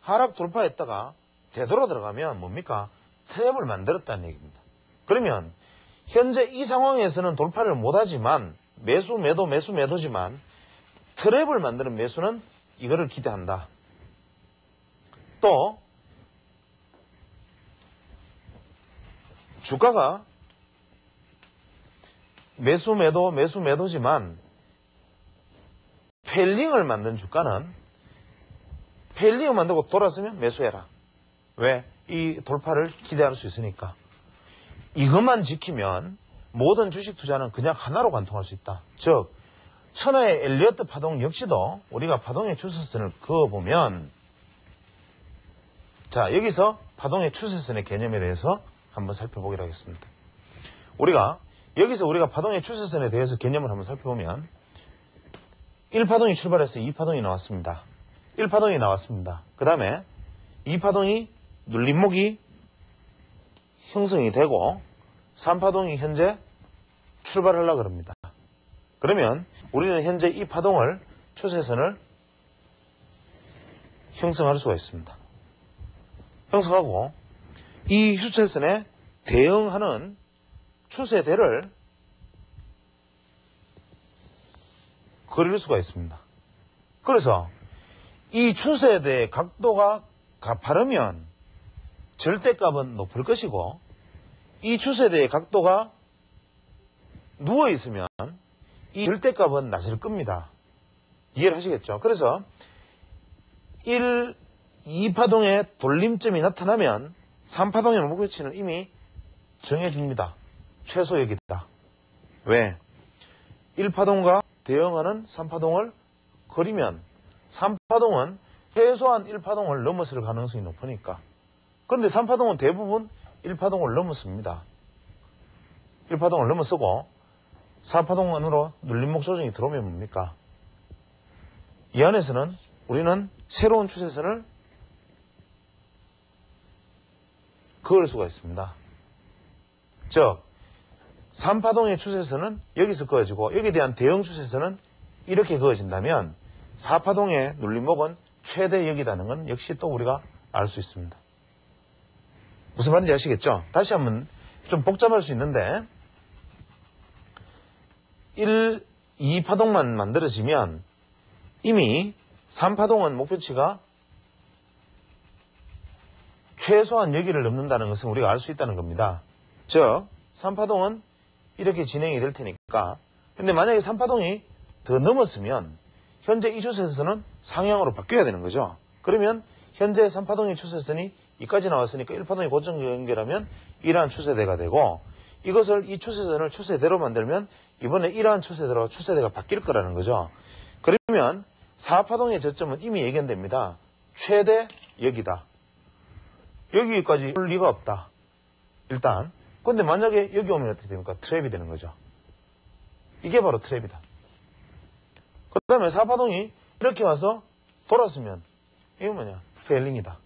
하락 돌파했다가 되돌아 들어가면 뭡니까? 트랩을 만들었다는 얘기입니다. 그러면 현재 이 상황에서는 돌파를 못하지만 매수 매도 매수 매도지만 트랩을 만드는 매수는 이거를 기대한다. 또 주가가 매수 매도지만 페일링을 만든 주가는 페일링을 만들고 돌았으면 매수해라. 왜? 이 돌파를 기대할 수 있으니까. 이것만 지키면 모든 주식 투자는 그냥 하나로 관통할 수 있다. 즉 천하의 엘리어트 파동 역시도 우리가 파동의 추세선을 그어보면, 자, 여기서 파동의 추세선의 개념에 대해서 한번 살펴보기로 하겠습니다. 여기서 우리가 파동의 추세선에 대해서 개념을 한번 살펴보면 1파동이 출발해서 2파동이 나왔습니다. 1파동이 나왔습니다. 그 다음에 2파동이 눌림목이 형성이 되고 3파동이 현재 출발하려고 합니다. 그러면 우리는 현재 이 파동을 추세선을 형성할 수가 있습니다. 형성하고 이 추세선에 대응하는 추세대를 그릴 수가 있습니다. 그래서 이 추세대의 각도가 가파르면 절대값은 높을 것이고, 이 추세대의 각도가 누워있으면 이 절대값은 낮을 겁니다. 이해를 하시겠죠? 그래서 2파동의 돌림점이 나타나면 3파동의 목표치는 이미 정해집니다. 최소역이다. 왜? 1파동과 대응하는 3파동을 그리면 3파동은 최소한 1파동을 넘었을 가능성이 높으니까. 그런데 3파동은 대부분 1파동을 넘었습니다. 1파동을 넘어서고 4파동 안으로 눌림목 조정이 들어오면 뭡니까? 이 안에서는 우리는 새로운 추세선을 그을 수가 있습니다. 즉 3파동의 추세선은 여기서 그어지고 여기에 대한 대응 추세선은 이렇게 그어진다면 4파동의 눌림목은 최대역이라는 건 역시 또 우리가 알 수 있습니다. 무슨 말인지 아시겠죠? 다시 한번 좀 복잡할 수 있는데 2파동만 만들어지면 이미 3파동은 목표치가 최소한 여기를 넘는다는 것은 우리가 알 수 있다는 겁니다. 즉 3파동은 이렇게 진행이 될 테니까. 근데 만약에 3파동이 더 넘었으면 현재 이 추세선은 상향으로 바뀌어야 되는 거죠. 그러면 현재 3파동의 추세선이 이까지 나왔으니까 1파동이 고점 연결하면 이러한 추세대가 되고, 이것을 이 추세선을 추세대로 만들면 이번에 이러한 추세대로 추세대가 바뀔 거라는 거죠. 그러면 4파동의 저점은 이미 예견됩니다. 최대 여기다. 여기까지 올 리가 없다. 일단. 근데 만약에 여기 오면 어떻게 됩니까? 트랩이 되는 거죠. 이게 바로 트랩이다. 그 다음에 4파동이 이렇게 와서 돌았으면 이거 뭐냐? 페일링이다.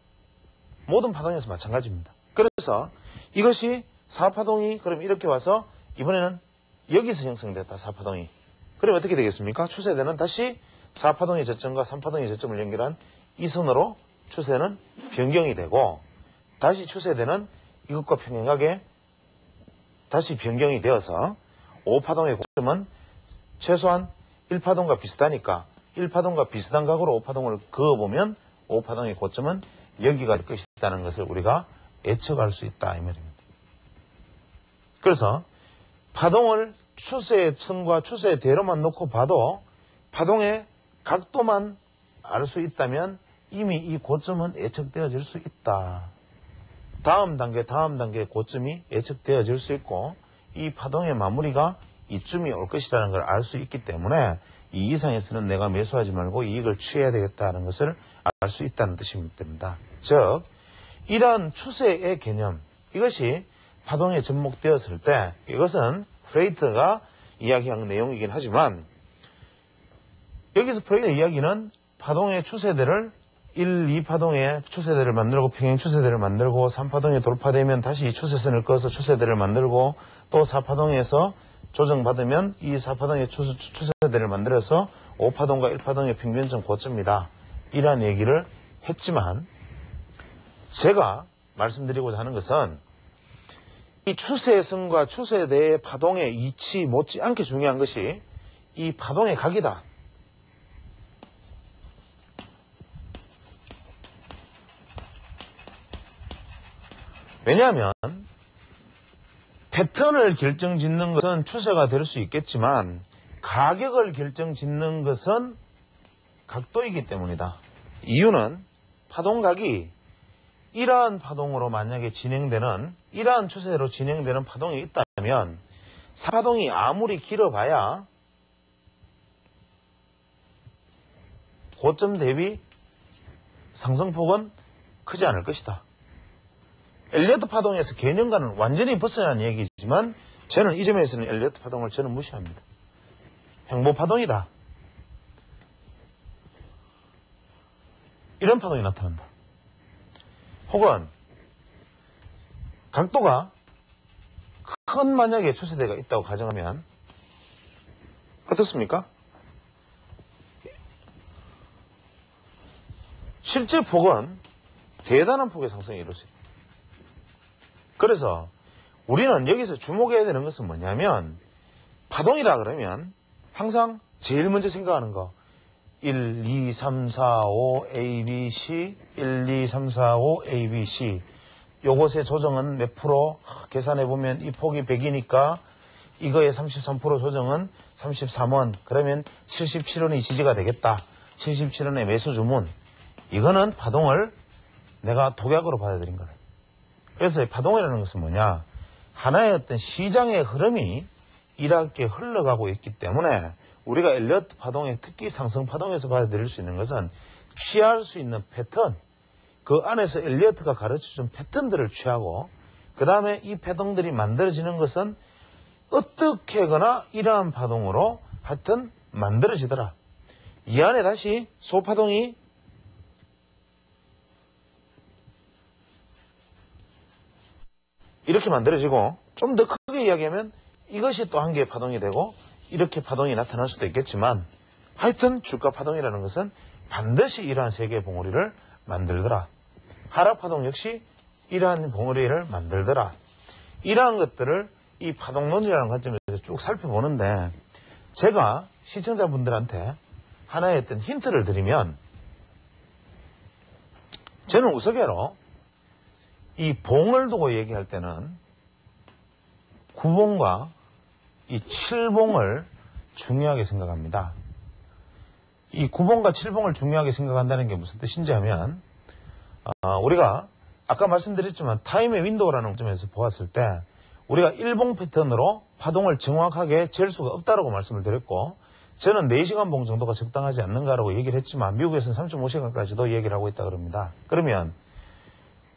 모든 파동에서 마찬가지입니다. 그래서 이것이 4파동이 그럼 이렇게 와서 이번에는 여기서 형성됐다. 4파동이. 그럼 어떻게 되겠습니까? 추세대는 다시 4파동의 저점과 3파동의 저점을 연결한 이 선으로 추세는 변경이 되고, 다시 추세대는 이것과 평행하게 다시 변경이 되어서 5파동의 고점은 최소한 1파동과 비슷하니까 1파동과 비슷한 각으로 5파동을 그어보면 5파동의 고점은 여기가 될 것이라는 것을 우리가 예측할 수 있다 이 말입니다. 그래서 파동을 추세선과 추세대로만 놓고 봐도 파동의 각도만 알 수 있다면 이미 이 고점은 예측되어질 수 있다. 다음 단계 고점이 예측되어질 수 있고, 이 파동의 마무리가 이쯤이 올 것이라는 걸 알 수 있기 때문에 이 이상에서는 내가 매수하지 말고 이익을 취해야 되겠다는 것을 알 수 있다는 뜻이 됩니다. 즉 이러한 추세의 개념, 이것이 파동에 접목되었을 때 이것은 프레이트가 이야기한 내용이긴 하지만, 여기서 프레이트의 이야기는 파동의 추세대를 1, 2파동의 추세대를 만들고 평행 추세대를 만들고 3파동에 돌파되면 다시 이 추세선을 그어서 추세대를 만들고 또 4파동에서 조정받으면 이 4파동의 추세대를 만들어서 5파동과 1파동의 평균점 고점이다. 이러한 얘기를 했지만, 제가 말씀드리고자 하는 것은 이 추세선과 추세대의 파동의 이치 못지않게 중요한 것이 이 파동의 각이다. 왜냐하면 패턴을 결정짓는 것은 추세가 될 수 있겠지만 가격을 결정짓는 것은 각도이기 때문이다. 이유는 파동각이 이러한 파동으로 만약에 진행되는, 이러한 추세로 진행되는 파동이 있다면 파동이 아무리 길어봐야 고점 대비 상승폭은 크지 않을 것이다. 엘리어트 파동에서 개념과는 완전히 벗어난 얘기지만 저는 이 점에서는 엘리어트 파동을 저는 무시합니다. 횡보 파동이다. 이런 파동이 나타난다. 혹은 각도가 큰 만약에 추세대가 있다고 가정하면 어떻습니까? 실제 폭은 대단한 폭의 상승이 이룰 수 있다. 그래서 우리는 여기서 주목해야 되는 것은 뭐냐면 파동이라 그러면 항상 제일 먼저 생각하는 거 1, 2, 3, 4, 5, A, B, C 1, 2, 3, 4, 5, A, B, C 요것의 조정은 몇 프로? 계산해보면 이 폭이 100이니까 이거의 33% 조정은 33원 그러면 77원이 지지가 되겠다. 77원의 매수 주문 이거는 파동을 내가 독약으로 받아들인 거다. 그래서 파동이라는 것은 뭐냐? 하나의 어떤 시장의 흐름이 이렇게 흘러가고 있기 때문에 우리가 엘리어트 파동에 특히 상승 파동에서 받아들일 수 있는 것은 취할 수 있는 패턴, 그 안에서 엘리어트가 가르쳐준 패턴들을 취하고 그 다음에 이 패턴들이 만들어지는 것은 어떻게거나 이러한 파동으로 하여튼 만들어지더라. 이 안에 다시 소파동이 이렇게 만들어지고 좀 더 크게 이야기하면 이것이 또 한 개의 파동이 되고 이렇게 파동이 나타날 수도 있겠지만 하여튼 주가 파동이라는 것은 반드시 이러한 세 개의 봉우리를 만들더라. 하락 파동 역시 이러한 봉우리를 만들더라. 이러한 것들을 이 파동론이라는 관점에서 쭉 살펴보는데 제가 시청자분들한테 하나의 어떤 힌트를 드리면 저는 우스개로 이 봉을 두고 얘기할 때는 9봉과 이 7봉을 중요하게 생각합니다. 이 9봉과 7봉을 중요하게 생각한다는 게 무슨 뜻인지 하면 우리가 아까 말씀드렸지만 타임의 윈도우라는 점에서 보았을 때 우리가 1봉 패턴으로 파동을 정확하게 잴 수가 없다라고 말씀을 드렸고 저는 4시간 봉 정도가 적당하지 않는가라고 얘기를 했지만 미국에서는 3.5시간까지도 얘기를 하고 있다 그럽니다. 그러면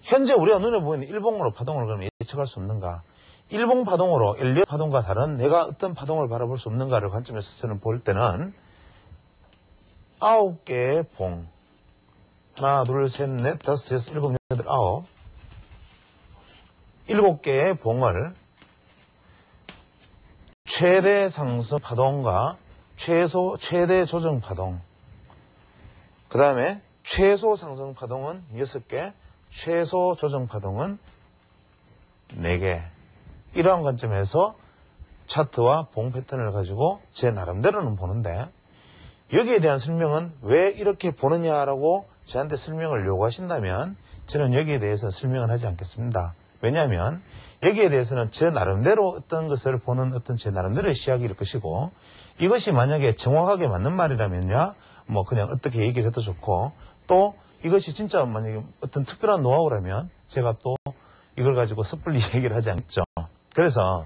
현재 우리가 눈에 보이는 1봉으로 파동을 그러면 예측할 수 없는가? 1봉 파동으로 엘리어트 파동과 다른 내가 어떤 파동을 바라볼 수 없는가를 관점에서 저는 볼 때는 9개의 봉 하나, 둘, 셋, 넷, 다섯, 여섯, 일곱, 여덟, 아홉 7개의 봉을 최대 상승 파동과 최대 조정 파동 그 다음에 최소 상승 파동은 6개 최소 조정 파동은 4개 이러한 관점에서 차트와 봉 패턴을 가지고 제 나름대로는 보는데 여기에 대한 설명은 왜 이렇게 보느냐라고 저한테 설명을 요구하신다면 저는 여기에 대해서 설명을 하지 않겠습니다. 왜냐하면 여기에 대해서는 제 나름대로 어떤 것을 보는 어떤 제 나름대로의 시각일 것이고 이것이 만약에 정확하게 맞는 말이라면요 뭐 그냥 어떻게 얘기를 해도 좋고 또 이것이 진짜 만약에 어떤 특별한 노하우라면 제가 또 이걸 가지고 섣불리 얘기를 하지 않겠죠. 그래서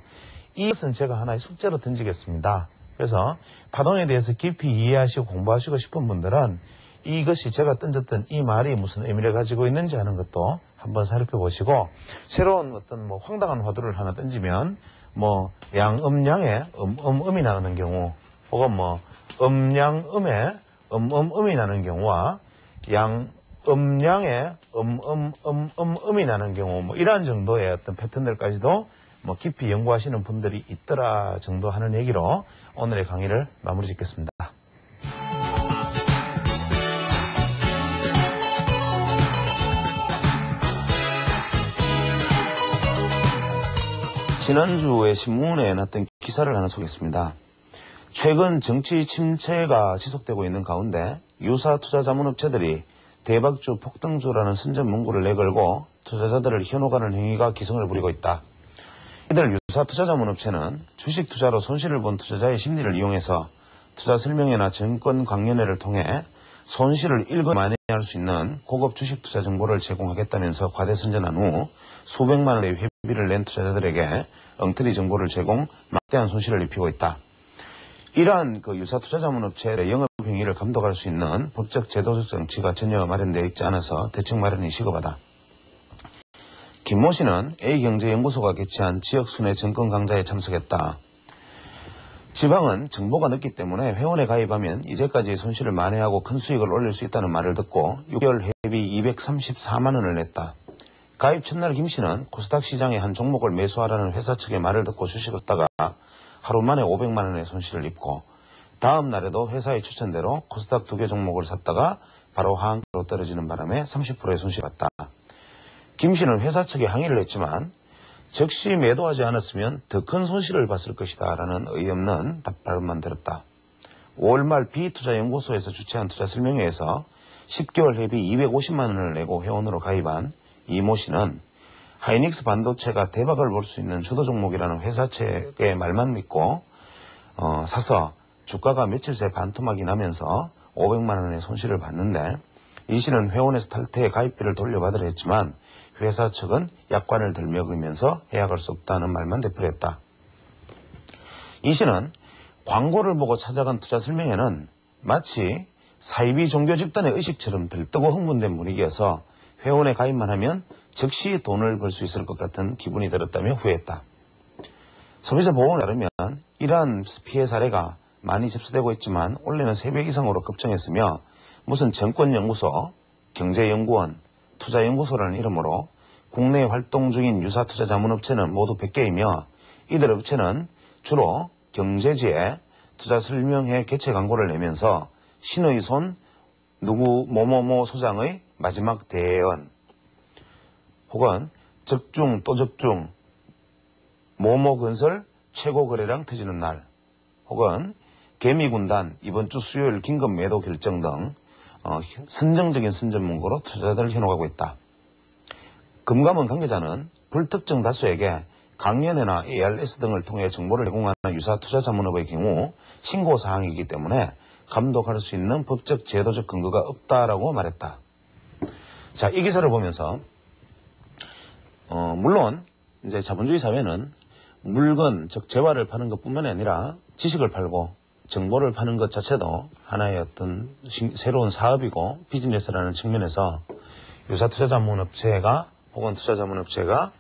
이것은 제가 하나의 숙제로 던지겠습니다. 그래서 파동에 대해서 깊이 이해하시고 공부하시고 싶은 분들은 이것이 제가 던졌던 이 말이 무슨 의미를 가지고 있는지 하는 것도 한번 살펴보시고 새로운 어떤 뭐 황당한 화두를 하나 던지면 뭐 양음양에 음이 나는 경우 혹은 뭐 음양음에 음이 나는 경우와 양음양에 음이 나는 경우 뭐 이러한 정도의 어떤 패턴들까지도 뭐 깊이 연구하시는 분들이 있더라 정도 하는 얘기로 오늘의 강의를 마무리 짓겠습니다. 지난주에 신문에 났던 기사를 하나 소개했습니다. 최근 정치 침체가 지속되고 있는 가운데 유사 투자 자문업체들이 대박주 폭등주라는 선전 문구를 내걸고 투자자들을 현혹하는 행위가 기승을 부리고 있다. 이들 유사투자자문업체는 주식 투자로 손실을 본 투자자의 심리를 이용해서 투자 설명회나 증권 강연회를 통해 손실을 일거만회할 수 있는 고급 주식 투자 정보를 제공하겠다면서 과대선전한 후 수백만 원의 회비를 낸 투자자들에게 엉터리 정보를 제공, 막대한 손실을 입히고 있다. 이러한 유사투자자문업체의 영업행위를 감독할 수 있는 법적 제도적 장치가 전혀 마련되어 있지 않아서 대책 마련이 시급하다. 김모 씨는 A경제연구소가 개최한 지역순회 증권 강좌에 참석했다. 지방은 정보가 늦기 때문에 회원에 가입하면 이제까지의 손실을 만회하고 큰 수익을 올릴 수 있다는 말을 듣고 6개월 회비 234만 원을 냈다. 가입 첫날 김 씨는 코스닥 시장의 한 종목을 매수하라는 회사 측의 말을 듣고 주식을 샀다가 하루 만에 500만 원의 손실을 입고 다음 날에도 회사의 추천대로 코스닥 2개 종목을 샀다가 바로 하한가로 떨어지는 바람에 30%의 손실을 봤다. 김 씨는 회사 측에 항의를 했지만 즉시 매도하지 않았으면 더 큰 손실을 봤을 것이다 라는 어이없는 답변만 들었다. 5월 말 B투자연구소에서 주최한 투자 설명회에서 10개월 회비 250만 원을 내고 회원으로 가입한 이모 씨는 하이닉스 반도체가 대박을 볼 수 있는 주도 종목이라는 회사 측의 말만 믿고 사서 주가가 며칠 새 반토막이 나면서 500만 원의 손실을 봤는데 이 씨는 회원에서 탈퇴해 가입비를 돌려받으려 했지만 회사 측은 약관을 들먹이면서 해약할 수 없다는 말만 되풀이했다. 이 씨는 광고를 보고 찾아간 투자 설명회는 마치 사이비 종교 집단의 의식처럼 들뜨고 흥분된 분위기여서 회원에 가입만 하면 즉시 돈을 벌 수 있을 것 같은 기분이 들었다며 후회했다. 소비자보호원에 따르면 이러한 피해 사례가 많이 접수되고 있지만 원래는 3배 이상으로 급증했으며 무슨 정권연구소, 경제연구원, 투자연구소라는 이름으로 국내에 활동 중인 유사투자자문업체는 모두 100개이며 이들 업체는 주로 경제지에 투자 설명회 개최 광고를 내면서 신의 손 누구 뭐뭐뭐 소장의 마지막 대언 혹은 적중 또 적중 뭐뭐건설 최고 거래량 터지는 날 혹은 개미군단 이번 주 수요일 긴급 매도 결정 등 선정적인 선전 문구로 투자자들을 현혹하고 있다. 금감원 관계자는 불특정 다수에게 강연회나 ARS 등을 통해 정보를 제공하는 유사투자자문업의 경우 신고사항이기 때문에 감독할 수 있는 법적 제도적 근거가 없다라고 말했다. 자, 이 기사를 보면서 물론 이제 자본주의 사회는 물건, 즉 재화를 파는 것뿐만이 아니라 지식을 팔고 정보를 파는 것 자체도 하나의 어떤 새로운 사업이고 비즈니스라는 측면에서 유사투자자문업체가 혹은 투자자문업체가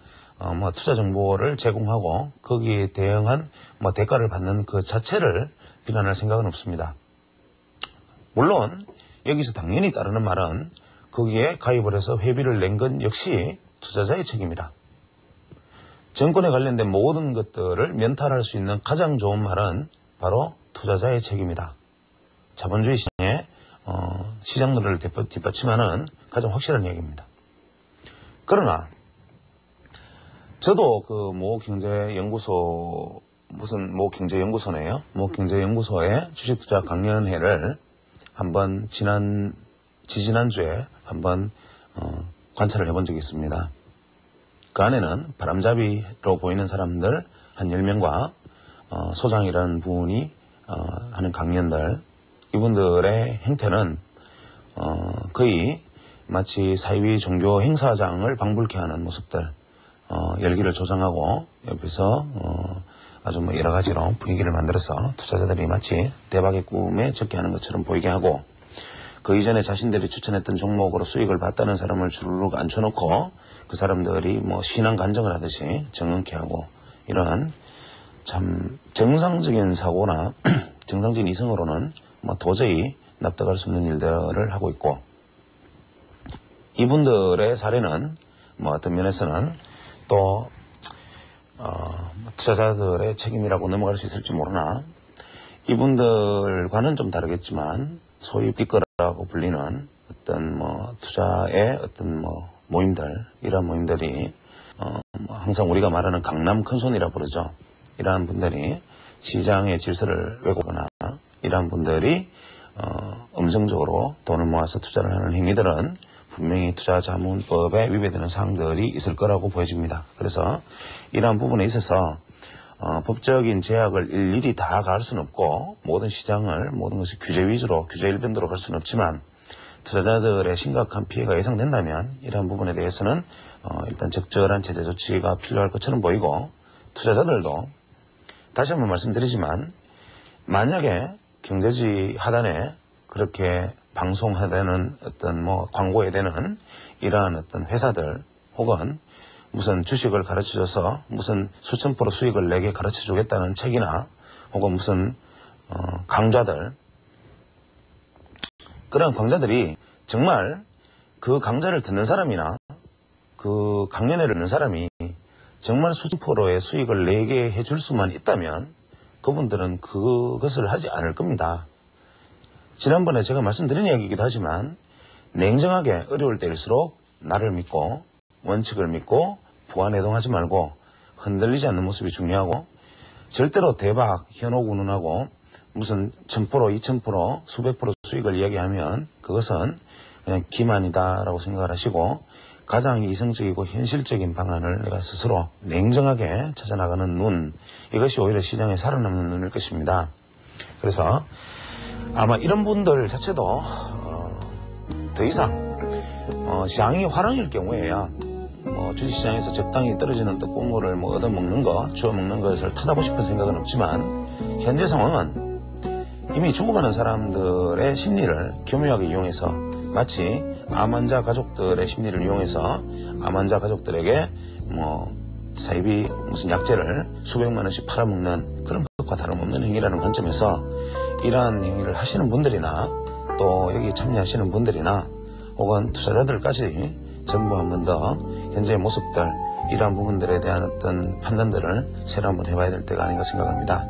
투자 정보를 제공하고 거기에 대응한 대가를 받는 그 자체를 비난할 생각은 없습니다. 물론 여기서 당연히 따르는 말은 거기에 가입을 해서 회비를 낸 건 역시 투자자의 책임이다. 정권에 관련된 모든 것들을 면탈할 수 있는 가장 좋은 말은 바로 투자자의 책임이다. 자본주의 시장의 시장론을 뒷받침하는 가장 확실한 얘기입니다. 그러나 저도 모 경제연구소 무슨 모 경제연구소네요. 모 경제연구소의 주식투자 강연회를 한번 지지난주에 한번 관찰을 해본 적이 있습니다. 그 안에는 바람잡이로 보이는 사람들 한 10명과 소장이라는 분이 하는 강연들, 이분들의 행태는 거의 마치 사이비 종교 행사장을 방불케 하는 모습들, 열기를 조장하고 옆에서 아주 여러 가지로 분위기를 만들어서 투자자들이 마치 대박의 꿈에 적게 하는 것처럼 보이게 하고 그 이전에 자신들이 추천했던 종목으로 수익을 봤다는 사람을 주르륵 앉혀놓고 그 사람들이 신앙 간증을 하듯이 정언케 하고 이러한 참 정상적인 사고나 정상적인 이성으로는 도저히 납득할 수 없는 일들을 하고 있고 이분들의 사례는 어떤 면에서는 또 투자자들의 책임이라고 넘어갈 수 있을지 모르나 이분들과는 좀 다르겠지만 소위 띠꺼라고 불리는 어떤 투자의 어떤 모임들 이런 모임들이 항상 우리가 말하는 강남 큰손이라 부르죠. 이러한 분들이 시장의 질서를 왜곡하거나 이러한 분들이 음성적으로 돈을 모아서 투자를 하는 행위들은 분명히 투자자문법에 위배되는 사항들이 있을 거라고 보여집니다. 그래서 이러한 부분에 있어서 법적인 제약을 일일이 다 가할 수는 없고 모든 시장을 모든 것을 규제 위주로 규제 일변도로 갈 수는 없지만 투자자들의 심각한 피해가 예상된다면 이러한 부분에 대해서는 일단 적절한 제재 조치가 필요할 것처럼 보이고 투자자들도 다시 한번 말씀드리지만 만약에 경제지 하단에 그렇게 방송하되는 어떤 뭐 광고에 되는 이러한 어떤 회사들 혹은 무슨 주식을 가르쳐줘서 무슨 수천 프로 수익을 내게 가르쳐주겠다는 책이나 혹은 무슨 강좌들 그런 강좌들이 정말 그 강좌를 듣는 사람이나 그 강연회를 듣는 사람이 정말 수천 프로의 수익을 내게 해줄 수만 있다면 그분들은 그것을 하지 않을 겁니다. 지난번에 제가 말씀드린 얘기이기도 하지만 냉정하게 어려울 때일수록 나를 믿고 원칙을 믿고 부안해동하지 말고 흔들리지 않는 모습이 중요하고 절대로 대박, 현혹 운운하고 무슨 1000%, 2000%, 수백 프로 수익을 이야기하면 그것은 그냥 기만이다라고 생각을 하시고 가장 이성적이고 현실적인 방안을 내가 스스로 냉정하게 찾아나가는 눈, 이것이 오히려 시장에 살아남는 눈일 것입니다. 그래서 아마 이런 분들 자체도 더 이상 시장이 화랑일 경우에야 주식시장에서 적당히 떨어지는 떡국물을 얻어먹는 거, 주워먹는 것을 타다보고 싶은 생각은 없지만 현재 상황은 이미 죽어가는 사람들의 심리를 교묘하게 이용해서 마치 암 환자 가족들의 심리를 이용해서 암 환자 가족들에게 사이비 무슨 약재를 수백만 원씩 팔아먹는 그런 것과 다름없는 행위라는 관점에서 이러한 행위를 하시는 분들이나 또 여기 참여하시는 분들이나 혹은 투자자들까지 전부 한 번 더 현재의 모습들 이러한 부분들에 대한 어떤 판단들을 새로 한번 해봐야 될 때가 아닌가 생각합니다.